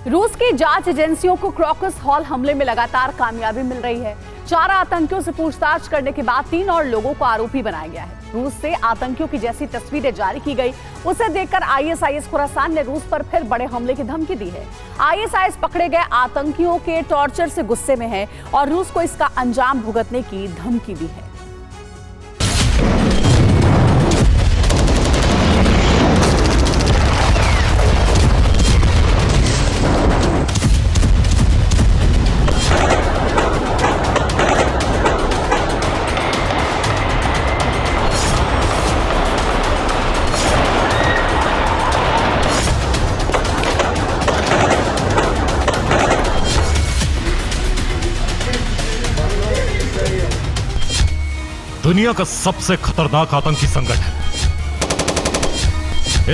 रूस की जांच एजेंसियों को क्रॉकस हॉल हमले में लगातार कामयाबी मिल रही है। 4 आतंकियों से पूछताछ करने के बाद 3 और लोगों को आरोपी बनाया गया है। रूस से आतंकियों की जैसी तस्वीरें जारी की गई, उसे देखकर आईएसआईएस खुरासान ने रूस पर फिर बड़े हमले की धमकी दी है। आईएसआईएस पकड़े गए आतंकियों के टॉर्चर से गुस्से में है और रूस को इसका अंजाम भुगतने की धमकी दी है। दुनिया का सबसे खतरनाक आतंकी संगठन।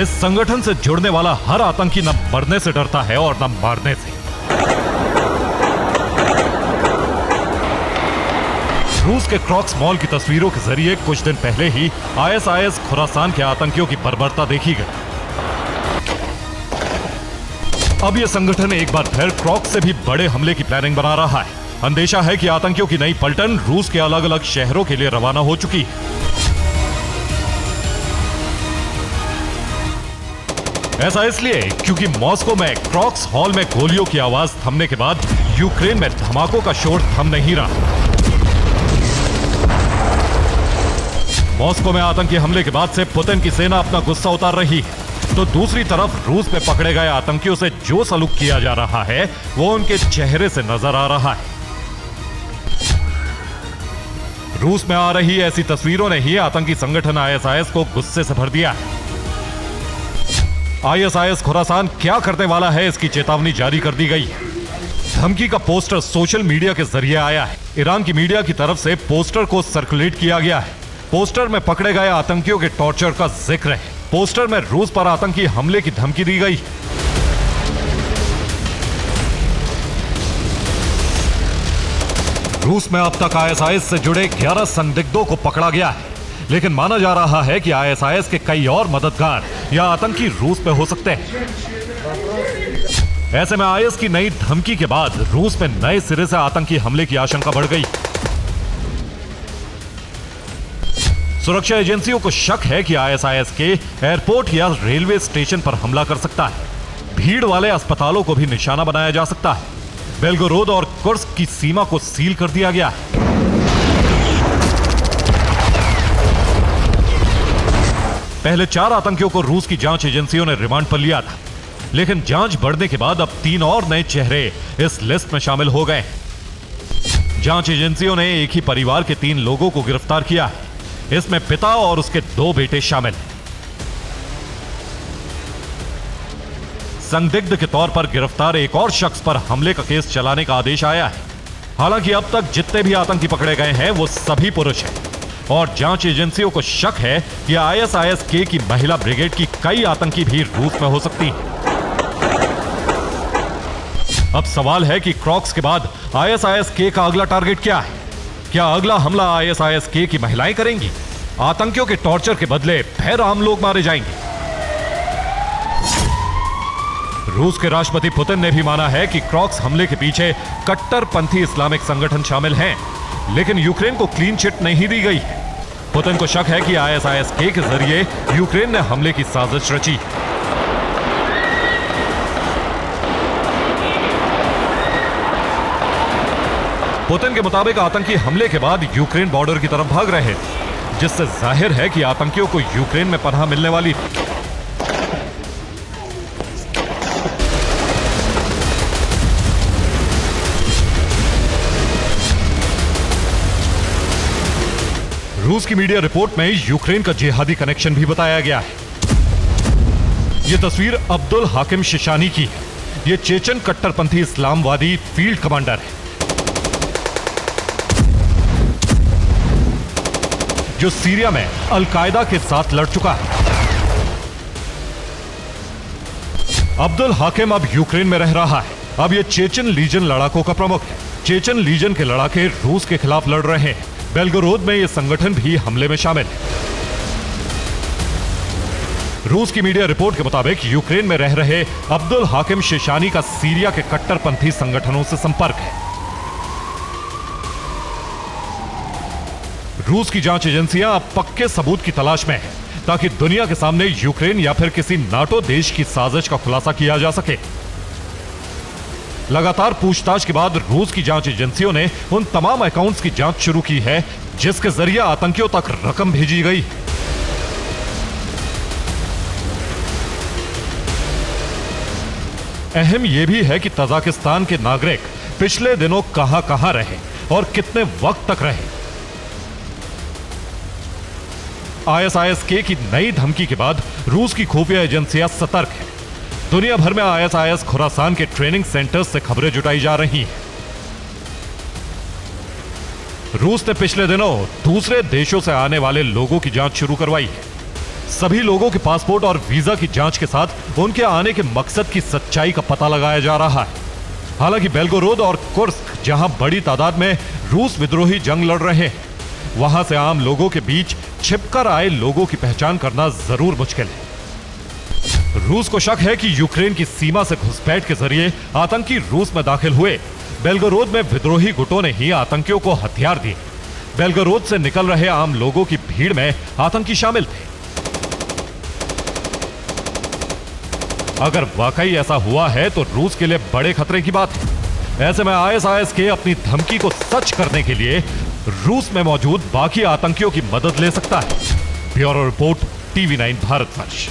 इस संगठन से जुड़ने वाला हर आतंकी न मरने से डरता है और न मारने से। रूस के क्रॉक्स मॉल की तस्वीरों के जरिए कुछ दिन पहले ही आईएसआईएस खुरासान के आतंकियों की बर्बरता देखी गई। अब यह संगठन एक बार फिर क्रॉक्स से भी बड़े हमले की प्लानिंग बना रहा है। अंदेशा है कि आतंकियों की नई पलटन रूस के अलग अलग शहरों के लिए रवाना हो चुकी है। ऐसा इसलिए क्योंकि मॉस्को में क्रॉक्स हॉल में गोलियों की आवाज थमने के बाद यूक्रेन में धमाकों का शोर थम नहीं रहा। मॉस्को में आतंकी हमले के बाद से पुतिन की सेना अपना गुस्सा उतार रही है, तो दूसरी तरफ रूस में पकड़े गए आतंकियों से जो सलूक किया जा रहा है वो उनके चेहरे से नजर आ रहा है। रूस में आ रही ऐसी तस्वीरों ने ही आतंकी संगठन आईएसआईएस को गुस्से से भर दिया है। आईएसआईएस खुरासान क्या करने वाला है, इसकी चेतावनी जारी कर दी गई है। धमकी का पोस्टर सोशल मीडिया के जरिए आया है। ईरान की मीडिया की तरफ से पोस्टर को सर्कुलेट किया गया है। पोस्टर में पकड़े गए आतंकियों के टॉर्चर का जिक्र है। पोस्टर में रूस पर आतंकी हमले की धमकी दी गई। रूस में अब तक आईएसआईएस से जुड़े 11 संदिग्धों को पकड़ा गया है, लेकिन माना जा रहा है कि आईएसआईएस के कई और मददगार या आतंकी रूस में हो सकते हैं। ऐसे में आईएस की नई धमकी के बाद रूस में नए सिरे से आतंकी हमले की आशंका बढ़ गई। सुरक्षा एजेंसियों को शक है कि आईएसआईएस के एयरपोर्ट या रेलवे स्टेशन पर हमला कर सकता है। भीड़ वाले अस्पतालों को भी निशाना बनाया जा सकता है। बेलगोरोद और कुर्स्क की सीमा को सील कर दिया गया है। पहले 4 आतंकियों को रूस की जांच एजेंसियों ने रिमांड पर लिया था, लेकिन जांच बढ़ने के बाद अब 3 और नए चेहरे इस लिस्ट में शामिल हो गए। जांच एजेंसियों ने एक ही परिवार के 3 लोगों को गिरफ्तार किया है। इसमें पिता और उसके 2 बेटे शामिल हैं। संदिग्ध के तौर पर गिरफ्तार एक और शख्स पर हमले का केस चलाने का आदेश आया है। हालांकि अब तक जितने भी आतंकी पकड़े गए हैं वो सभी पुरुष हैं और जांच एजेंसियों को शक है कि आईएसआईएस के की महिला ब्रिगेड की कई आतंकी भी रूस में हो सकती हैं। अब सवाल है कि क्रॉक्स के बाद आईएसआईएस के का अगला टारगेट क्या है? क्या अगला हमला आईएसआईएस के की महिलाएं करेंगी? आतंकियों के टॉर्चर के बदले फिर आम लोग मारे जाएंगे? रूस के राष्ट्रपति पुतिन ने भी माना है कि क्रॉक्स हमले के पीछे कट्टरपंथी इस्लामिक संगठन शामिल हैं, लेकिन यूक्रेन को क्लीन चिट नहीं दी गई है। पुतिन को शक है कि आईएसआईएस के जरिए यूक्रेन ने हमले की साजिश रची। पुतिन के मुताबिक आतंकी हमले के बाद यूक्रेन बॉर्डर की तरफ भाग रहे थे, जिससे जाहिर है कि आतंकियों को यूक्रेन में पनाह मिलने वाली थी। रूस की मीडिया रिपोर्ट में यूक्रेन का जिहादी कनेक्शन भी बताया गया है। यह तस्वीर अब्दुल हाकिम शिशानी की है। यह चेचन कट्टरपंथी इस्लामवादी फील्ड कमांडर है जो सीरिया में अल-कायदा के साथ लड़ चुका है। अब्दुल हाकिम अब यूक्रेन में रह रहा है। अब यह चेचन लीजन लड़ाकों का प्रमुख है। चेचन लीजन के लड़ाके रूस के खिलाफ लड़ रहे हैं। बेलगोरोद में यह संगठन भी हमले में शामिल है। रूस की मीडिया रिपोर्ट के मुताबिक यूक्रेन में रह रहे अब्दुल हाकिम शेशानी का सीरिया के कट्टरपंथी संगठनों से संपर्क है। रूस की जांच एजेंसियां अब पक्के सबूत की तलाश में हैं, ताकि दुनिया के सामने यूक्रेन या फिर किसी नाटो देश की साजिश का खुलासा किया जा सके। लगातार पूछताछ के बाद रूस की जांच एजेंसियों ने उन तमाम अकाउंट्स की जांच शुरू की है जिसके जरिए आतंकियों तक रकम भेजी गई। अहम यह भी है कि तजाकिस्तान के नागरिक पिछले दिनों कहां रहे और कितने वक्त तक रहे। ISIS-K की नई धमकी के बाद रूस की खुफिया एजेंसियां सतर्क हैं। दुनिया भर में ISIS खुरासान के ट्रेनिंग सेंटर्स से खबरें जुटाई जा रही हैं। रूस ने पिछले दिनों दूसरे देशों से आने वाले लोगों की जांच शुरू करवाई है। सभी लोगों के पासपोर्ट और वीजा की जांच के साथ उनके आने के मकसद की सच्चाई का पता लगाया जा रहा है। हालांकि बेलगोरोद और कुर्स्क, जहां बड़ी तादाद में रूस विद्रोही जंग लड़ रहे हैं, वहां से आम लोगों के बीच छिपकर आए लोगों की पहचान करना जरूर मुश्किल है। रूस को शक है कि यूक्रेन की सीमा से घुसपैठ के जरिए आतंकी रूस में दाखिल हुए। बेलगोरोद में विद्रोही गुटों ने ही आतंकियों को हथियार दिए। बेलगोरोद से निकल रहे आम लोगों की भीड़ में आतंकी शामिल थे। अगर वाकई ऐसा हुआ है तो रूस के लिए बड़े खतरे की बात है। ऐसे में ISIS-K अपनी धमकी को सच करने के लिए रूस में मौजूद बाकी आतंकियों की मदद ले सकता है। Bureau report, TV9 Bharatvarsh.